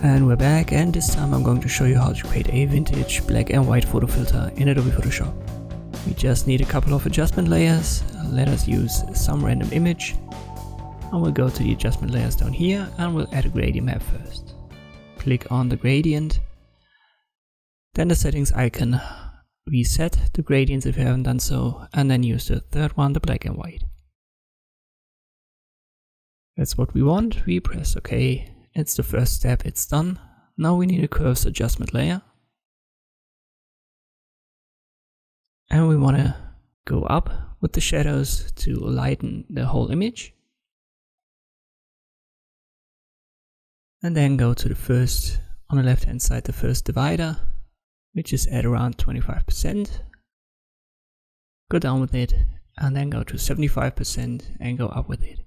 And we're back, and this time I'm going to show you how to create a vintage black and white photo filter in Adobe Photoshop. We just need a couple of adjustment layers. Let us use some random image. And we'll go to the adjustment layers down here and we'll add a gradient map first. Click on the gradient. Then the settings icon. Reset the gradients if you haven't done so, and then use the third one, the black and white. That's what we want. We press OK. It's the first step, it's done. Now we need a curves adjustment layer. And we want to go up with the shadows to lighten the whole image. And then go to the first, on the left hand side, the first divider, which is at around 25%. Go down with it, and then go to 75% and go up with it.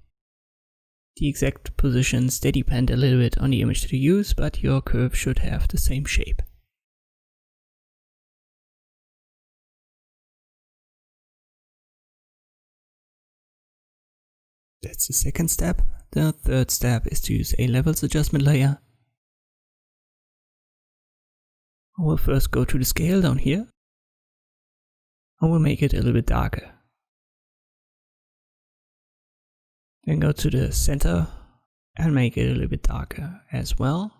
The exact positions, they depend a little bit on the image that you use, but your curve should have the same shape. That's the second step. The third step is to use a levels adjustment layer. I will first go to the scale down here. I will make it a little bit darker. Then go to the center and make it a little bit darker as well.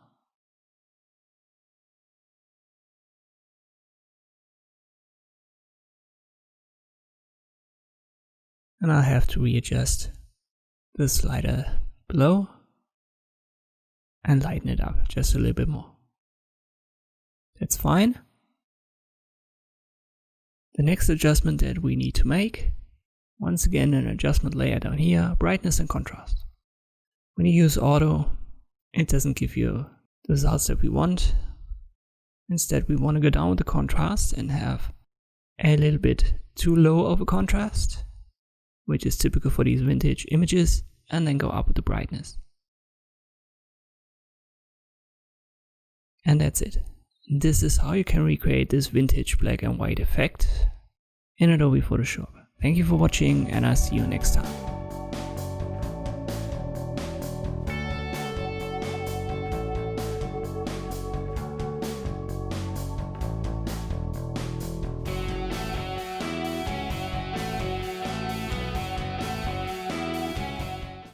And I have to readjust the slider below and lighten it up just a little bit more. That's fine. The next adjustment that we need to make, once again an adjustment layer down here, brightness and contrast. When you use auto, it doesn't give you the results that we want. Instead, we want to go down with the contrast and have a little bit too low of a contrast, which is typical for these vintage images, and then go up with the brightness. And that's it. This is how you can recreate this vintage black and white effect in Adobe Photoshop. Thank you for watching, and I'll see you next time.